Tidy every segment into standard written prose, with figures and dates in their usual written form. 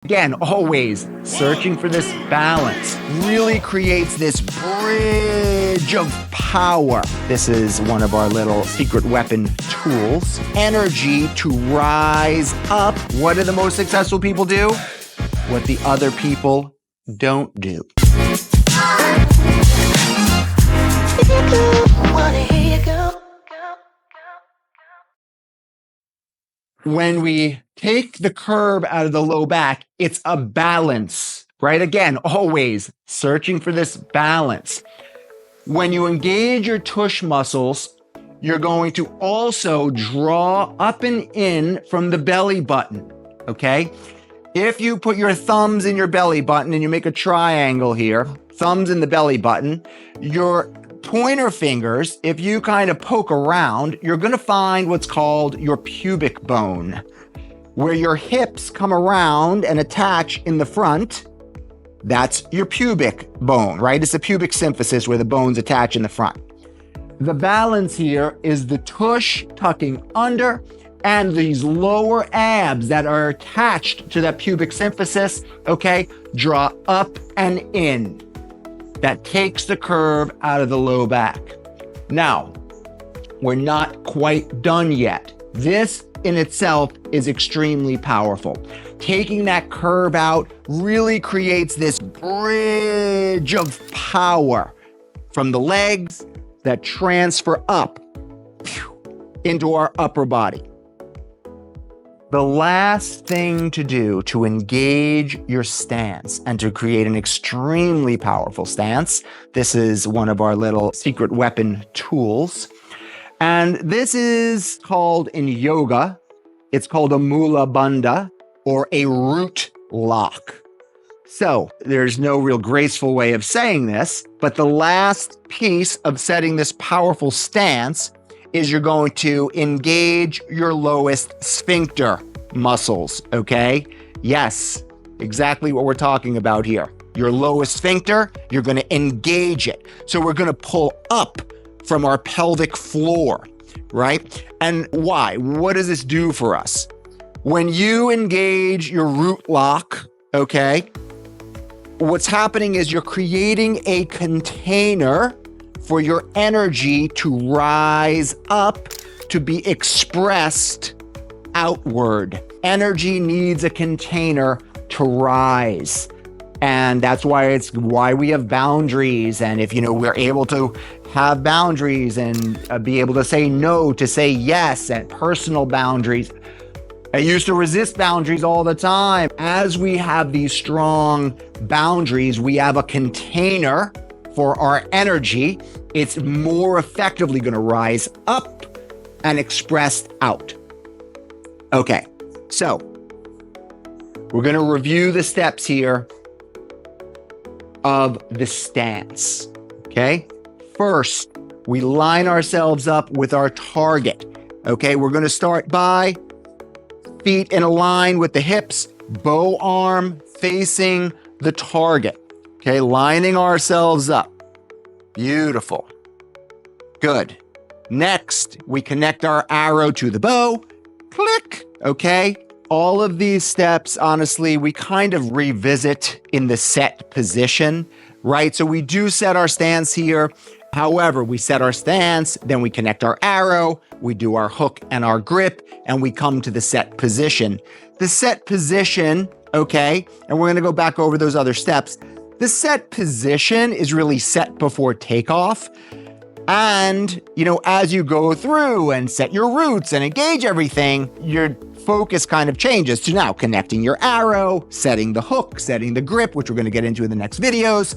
Again, always searching for this balance really creates this bridge of power. This is one of our little secret weapon tools. Energy to rise up. What do the most successful people do? What the other people don't do. When we take the curve out of the low back, it's a balance, right? Again, always searching for this balance. When you engage your tush muscles, you're going to also draw up and in from the belly button, okay? If you put your thumbs in your belly button and you make a triangle here, thumbs in the belly button, your pointer fingers, if you kind of poke around, you're going to find what's called your pubic bone, where your hips come around and attach in the front. That's your pubic bone, right? It's the pubic symphysis where the bones attach in the front. The balance here is the tush tucking under and these lower abs that are attached to that pubic symphysis, okay, draw up and in. That takes the curve out of the low back. Now, we're not quite done yet. This in itself is extremely powerful. Taking that curve out really creates this bridge of power from the legs that transfer up into our upper body. The last thing to do to engage your stance and to create an extremely powerful stance, this is one of our little secret weapon tools. And this is called in yoga, it's called a mula bandha or a root lock. So there's no real graceful way of saying this, but the last piece of setting this powerful stance is you're going to engage your lowest sphincter muscles, okay? Yes, exactly what we're talking about here. Your lowest sphincter, you're going to engage it. So we're going to pull up from our pelvic floor, right? And why? What does this do for us? When you engage your root lock, okay, what's happening is you're creating a container for your energy to rise up, to be expressed outward. Energy needs a container to rise. And that's why we have boundaries. And if, we're able to have boundaries and be able to say no, to say yes, and personal boundaries. I used to resist boundaries all the time. As we have these strong boundaries, we have a container for our energy. It's more effectively going to rise up and expressed out. Okay, so we're going to review the steps here of the stance, okay? First, we line ourselves up with our target, okay? We're going to start by feet in a line with the hips, bow arm facing the target, okay? Lining ourselves up. Beautiful. Good. Next, we connect our arrow to the bow. Click, okay? All of these steps, honestly, we kind of revisit in the set position, right? So we do set our stance here. However, we set our stance, then we connect our arrow, we do our hook and our grip, and we come to the set position. The set position, okay, and we're gonna go back over those other steps. The set position is really set before takeoff. And, as you go through and set your roots and engage everything, your focus kind of changes to now connecting your arrow, setting the hook, setting the grip, which we're going to get into in the next videos.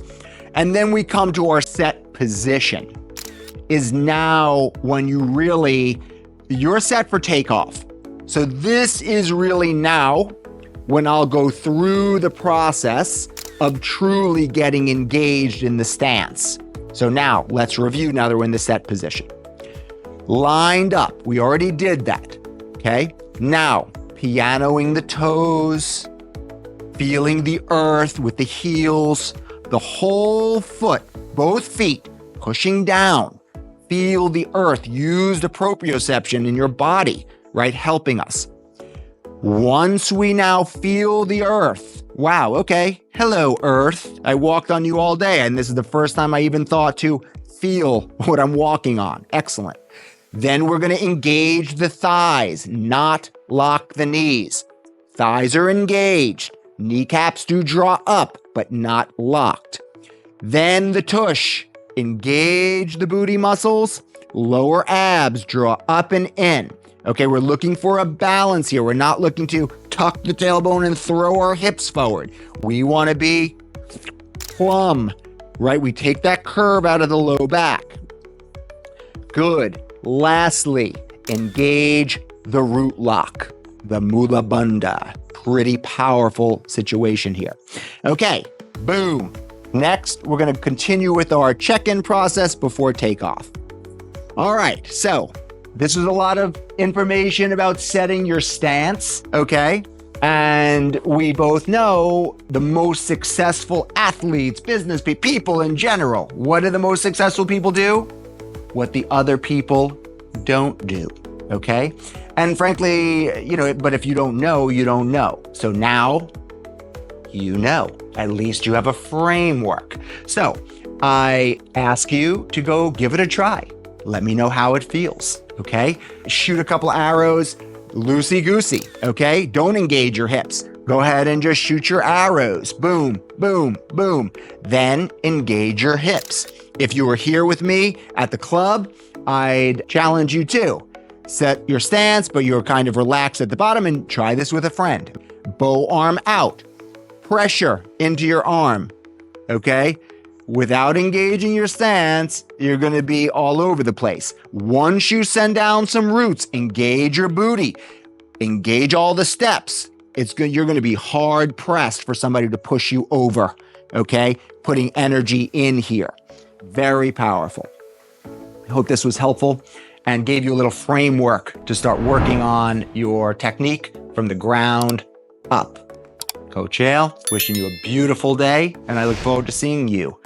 And then we come to our set position is now when you're set for takeoff. So this is really now when I'll go through the process of truly getting engaged in the stance. So now let's review now that we're in the set position. Lined up, we already did that, okay? Now, pianoing the toes, feeling the earth with the heels, the whole foot, both feet, pushing down. Feel the earth, use the proprioception in your body, right? Helping us. Once we now feel the earth, wow, okay, hello earth, I walked on you all day, and this is the first time I even thought to feel what I'm walking on. Excellent. Then we're going to engage the thighs, not lock the knees. Thighs are engaged. Kneecaps do draw up, but not locked. Then the tush. Engage the booty muscles. Lower abs draw up and in. Okay, we're looking for a balance here. We're not looking to tuck the tailbone and throw our hips forward. We want to be plumb, right? We take that curve out of the low back. Good. Lastly, engage the root lock, the mula bandha. Pretty powerful situation here. Okay, boom. Next, we're going to continue with our check-in process before takeoff. All right, so this is a lot of information about setting your stance, okay? And we both know the most successful athletes, business people in general. What do the most successful people do? What the other people don't do, okay? And frankly, but if you don't know, you don't know. So now you know. At least you have a framework. So I ask you to go give it a try. Let me know how it feels, okay? Shoot a couple arrows, loosey-goosey, okay? Don't engage your hips. Go ahead and just shoot your arrows. Boom, boom, boom. Then engage your hips. If you were here with me at the club, I'd challenge you to set your stance, but you're kind of relaxed at the bottom, and try this with a friend. Bow arm out. Pressure into your arm, okay? Without engaging your stance, you're going to be all over the place. Once you send down some roots, engage your booty, engage all the steps. You're going to be hard pressed for somebody to push you over, okay? Putting energy in here. Very powerful. I hope this was helpful and gave you a little framework to start working on your technique from the ground up. Coach Ale, wishing you a beautiful day, and I look forward to seeing you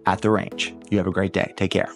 at the range. You have a great day. Take care.